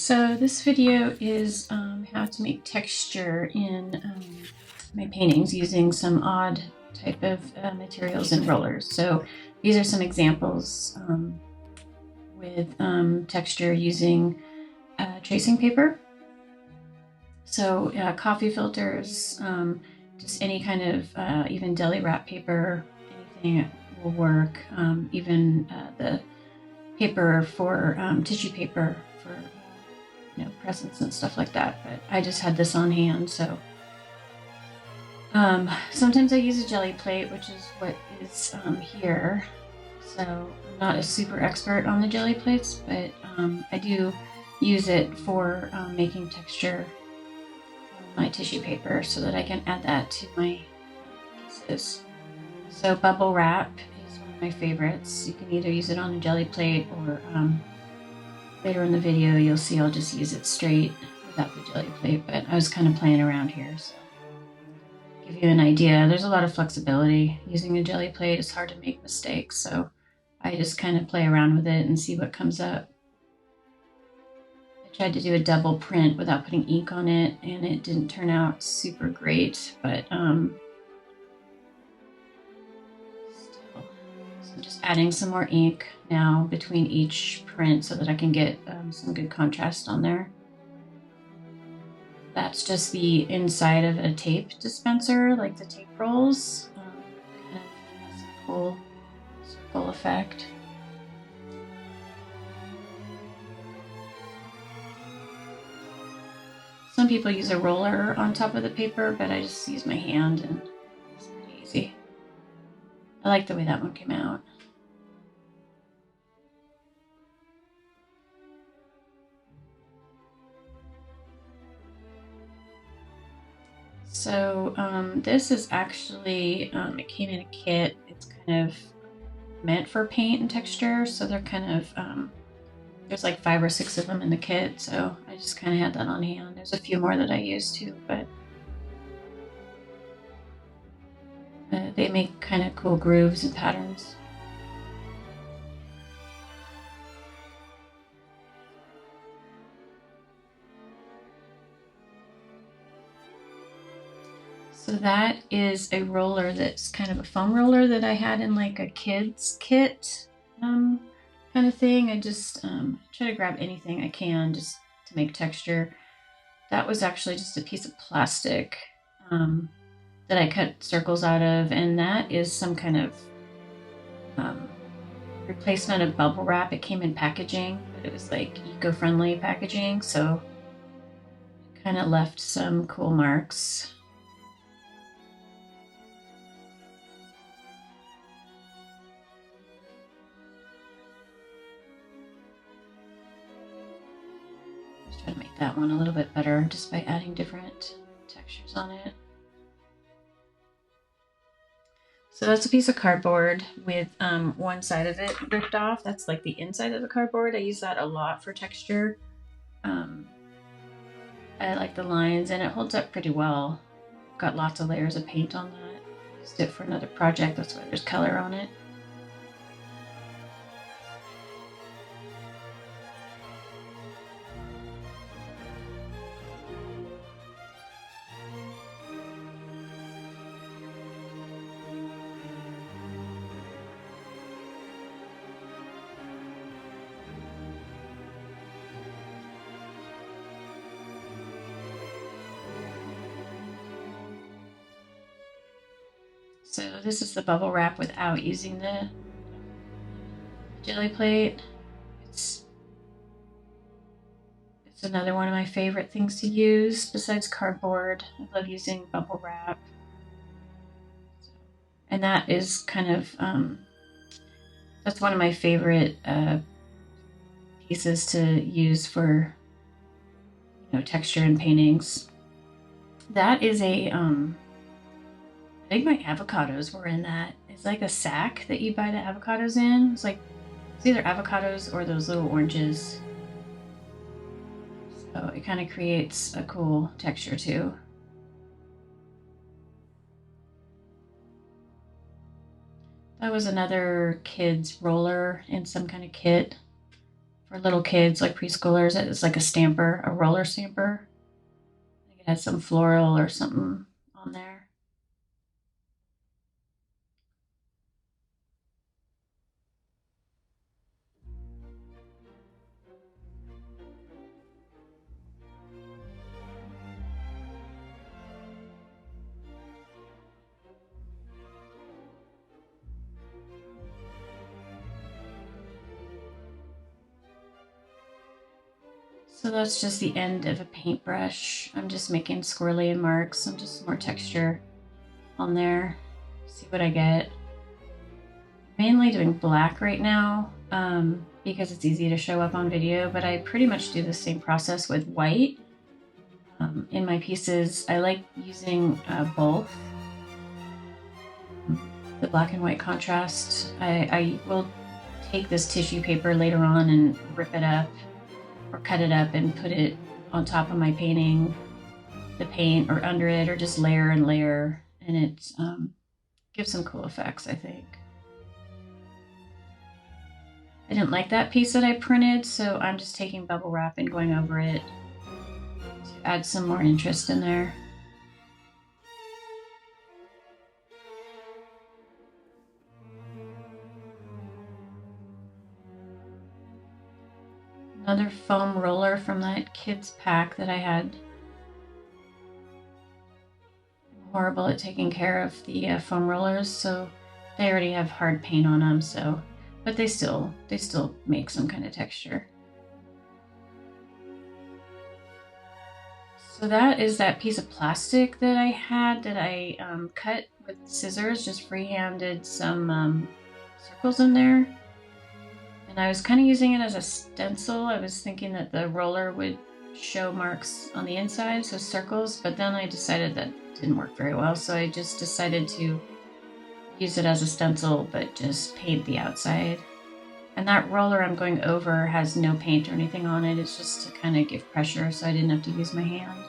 So this video is how to make texture in my paintings using some odd type of materials and rollers. So these are some examples with texture using tracing paper. So coffee filters, just any kind of even deli wrap paper, anything will work. Even the paper for tissue paper for presents and stuff like that. But I just had this on hand, so sometimes I use a Gelli Plate, which is what is here. So I'm not a super expert on the Gelli Plates, but I do use it for making texture on my tissue paper so that I can add that to my pieces. So bubble wrap is one of my favorites. You can either use it on a Gelli Plate or later in the video you'll see I'll just use it straight without the Gelli Plate, but I was kind of playing around here, so give you an idea. There's a lot of flexibility. Using a Gelli Plate is hard to make mistakes, so I just kind of play around with it and see what comes up. I tried to do a double print without putting ink on it, and it didn't turn out super great, but still. So just adding some more ink now between each print so that I can get some good contrast on there. That's just the inside of a tape dispenser, like the tape rolls. Kind of has a cool circle effect. Some people use a roller on top of the paper, but I just use my hand and it's pretty easy. I like the way that one came out. So this is actually, it came in a kit. It's kind of meant for paint and texture. So they're kind of, there's like 5 or 6 of them in the kit. So I just kind of had that on hand. There's a few more that I use too, but they make kind of cool grooves and patterns. So that is a roller that's kind of a foam roller that I had in like a kid's kit kind of thing. I just try to grab anything I can just to make texture. That was actually just a piece of plastic that I cut circles out of, and that is some kind of replacement of bubble wrap. It came in packaging, but it was like eco-friendly packaging, so it kind of left some cool marks. Try to make that one a little bit better just by adding different textures on it. So that's a piece of cardboard with one side of it ripped off. That's like the inside of the cardboard. I use that a lot for texture. I like the lines and it holds up pretty well. Got lots of layers of paint on that. Used it for another project. That's why there's color on it. So this is the bubble wrap without using the Gelli Plate. It's another one of my favorite things to use besides cardboard. I love using bubble wrap. And that is kind of, that's one of my favorite pieces to use for, texture in paintings. That is a, I think my avocados were in that. It's like a sack that you buy the avocados in. It's either avocados or those little oranges. So it kind of creates a cool texture too. That was another kid's roller in some kind of kit for little kids, like preschoolers. It's like a stamper, a roller stamper. I think it has some floral or something on there. So that's just the end of a paintbrush. I'm just making squirrely marks, some just more texture on there. See what I get. Mainly doing black right now because it's easy to show up on video, but I pretty much do the same process with white. In my pieces, I like using both. The black and white contrast. I will take this tissue paper later on and rip it up or cut it up and put it on top of my painting, the paint, or under it, or just layer and layer, and it gives some cool effects, I think. I didn't like that piece that I printed, so I'm just taking bubble wrap and going over it to add some more interest in there. Another foam roller from that kids pack that I had. I'm horrible at taking care of the foam rollers, so they already have hard paint on them, so but they still make some kind of texture. So that is that piece of plastic that I had that I cut with scissors, just freehanded some circles in there. And I was kind of using it as a stencil. I was thinking that the roller would show marks on the inside, so circles, but then I decided that didn't work very well, so I just decided to use it as a stencil, but just paint the outside. And that roller I'm going over has no paint or anything on it. It's just to kind of give pressure so I didn't have to use my hand.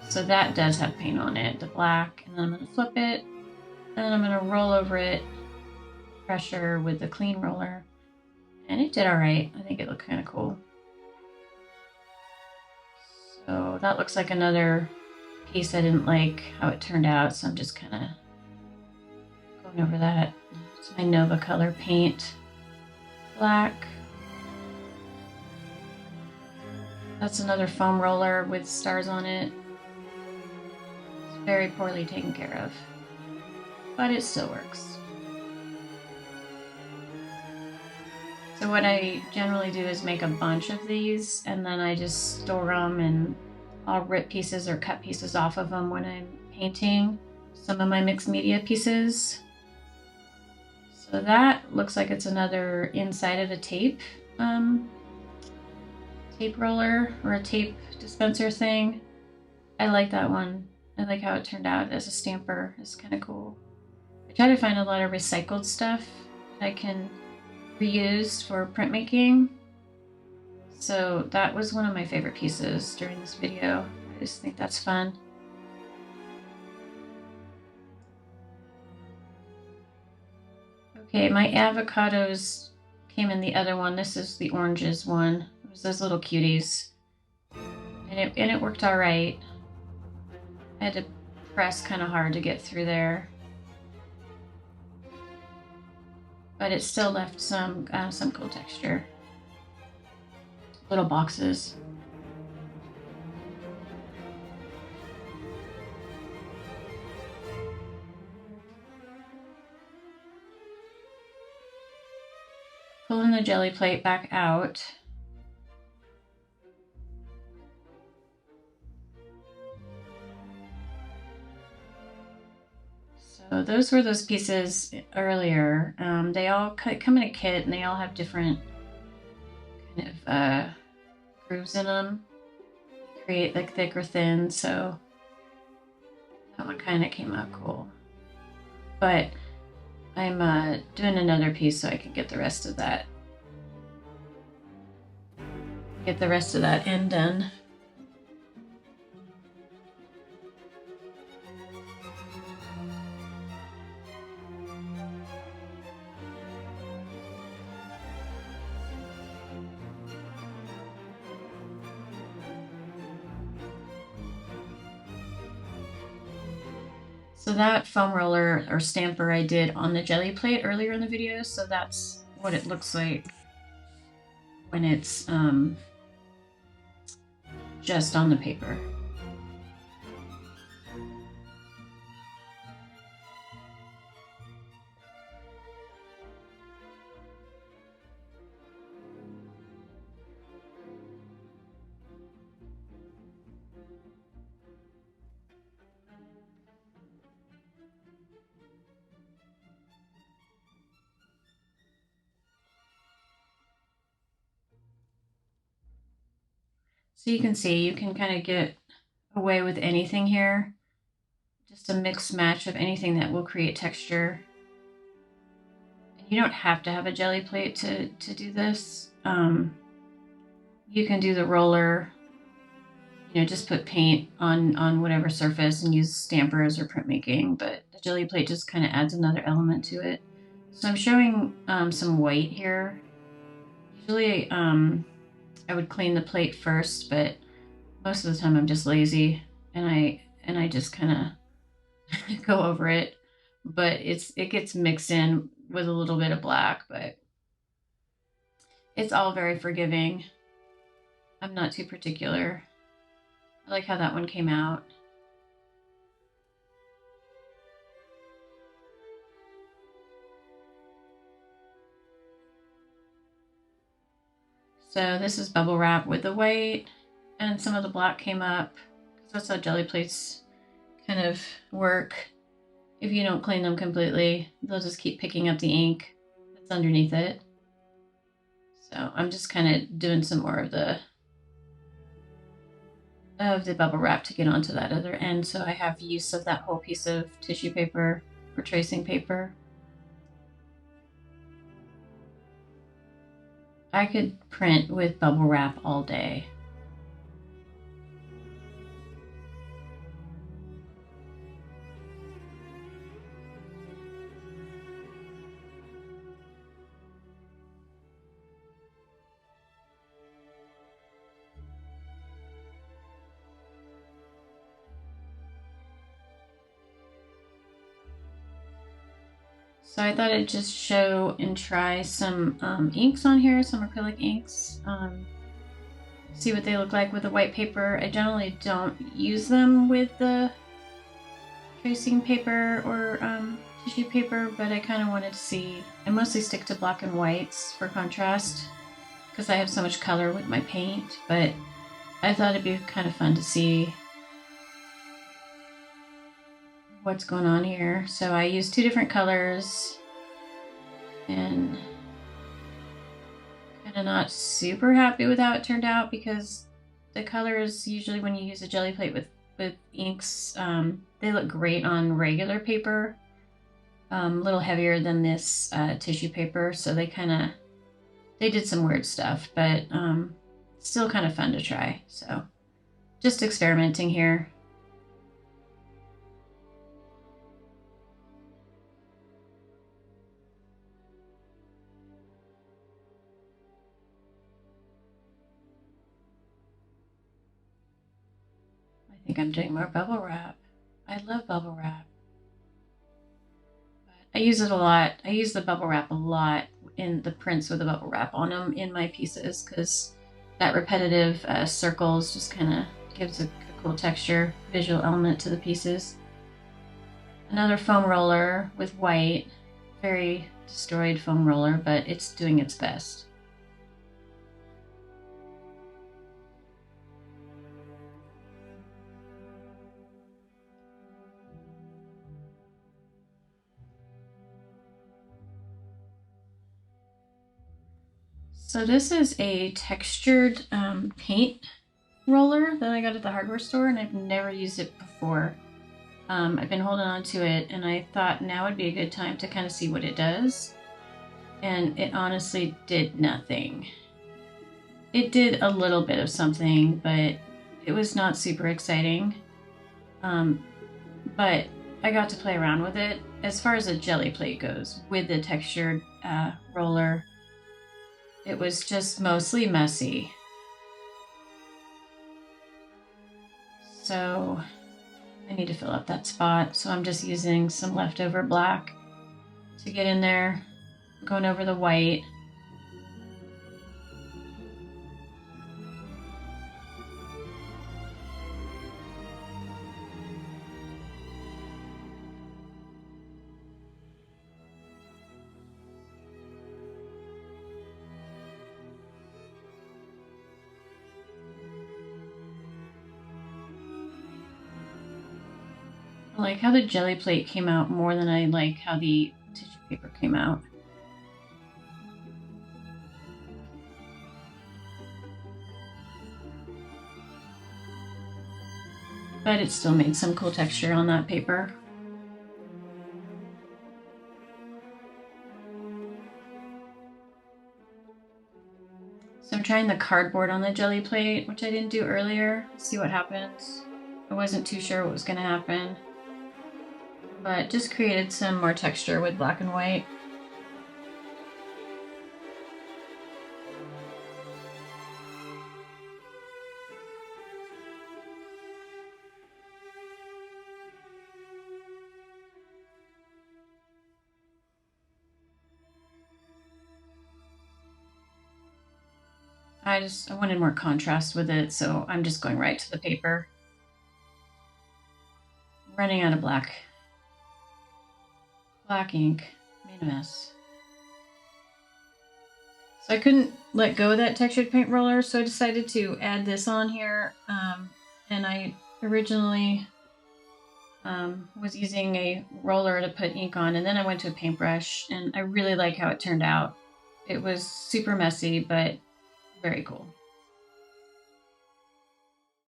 So that does have paint on it, the black, and then I'm going to flip it, and then I'm going to roll over it, pressure with the clean roller. And it did all right. I think it looked kind of cool. So that looks like another piece I didn't like how it turned out, so I'm just kind of going over that. It's my Nova Color paint. Black. That's another foam roller with stars on it. It's very poorly taken care of, but it still works. So what I generally do is make a bunch of these, and then I just store them, and I'll rip pieces or cut pieces off of them when I'm painting some of my mixed media pieces. So that looks like it's another inside of a tape roller or a tape dispenser thing. I like that one. I like how it turned out as a stamper. It's kind of cool. I try to find a lot of recycled stuff I can reuse for printmaking. So that was one of my favorite pieces during this video. I just think that's fun. Okay, my avocados came in the other one. This is the oranges one. It was those little cuties. And it worked all right. I had to press kind of hard to get through there. But it still left some cool texture. Little boxes. Pulling the Gelli Plate back out. So those were those pieces earlier. They all come in a kit, and they all have different kind of grooves in them. Create like thick or thin, so that one kind of came out cool. But I'm doing another piece so I can get the rest of that. Get the rest of that end done. So that foam roller or stamper I did on the Gelli Plate earlier in the video, so that's what it looks like when it's just on the paper. So you can see, you can kind of get away with anything here. Just a mix match of anything that will create texture. And you don't have to have a Gelli Plate to do this. You can do the roller, you know, just put paint on whatever surface and use stampers or printmaking, but the Gelli Plate just kind of adds another element to it. So I'm showing some white here. Usually I would clean the plate first, but most of the time I'm just lazy and I just kind of go over it. But it gets mixed in with a little bit of black, but it's all very forgiving. I'm not too particular. I like how that one came out. So this is bubble wrap with the white, and some of the black came up, because that's how Gelli Plates kind of work. If you don't clean them completely, they'll just keep picking up the ink that's underneath it. So I'm just kind of doing some more of the bubble wrap to get onto that other end, so I have use of that whole piece of tissue paper for tracing paper. I could print with bubble wrap all day. So I thought I'd just show and try some inks on here, some acrylic inks. See what they look like with the white paper. I generally don't use them with the tracing paper or tissue paper, but I kind of wanted to see. I mostly stick to black and whites for contrast because I have so much color with my paint, but I thought it'd be kind of fun to see what's going on here. So I used 2 different colors and kind of not super happy with how it turned out, because the colors usually when you use a Gelli Plate with inks, they look great on regular paper, a little heavier than this tissue paper, so they did some weird stuff, but still kind of fun to try. So just experimenting here. I think I'm doing more bubble wrap. I love bubble wrap. But I use it a lot. I use the bubble wrap a lot in the prints with the bubble wrap on them in my pieces, because that repetitive circles just kind of gives a cool texture, visual element to the pieces. Another foam roller with white, very destroyed foam roller, but it's doing its best. So this is a textured paint roller that I got at the hardware store, and I've never used it before. I've been holding on to it, and I thought now would be a good time to kind of see what it does. And it honestly did nothing. It did a little bit of something, but it was not super exciting. But I got to play around with it. As far as a Gelli Plate goes, with the textured roller, it was just mostly messy. So I need to fill up that spot, so I'm just using some leftover black to get in there, going over the white. I like how the Gelli Plate came out more than I like how the tissue paper came out. But it still made some cool texture on that paper. So I'm trying the cardboard on the Gelli Plate, which I didn't do earlier. Let's see what happens. I wasn't too sure what was going to happen, but just created some more texture with black and white. I wanted more contrast with it, so I'm just going right to the paper. I'm running out of black ink, made a mess. So I couldn't let go of that textured paint roller, so I decided to add this on here. And I originally was using a roller to put ink on, and then I went to a paintbrush, and I really like how it turned out. It was super messy, but very cool.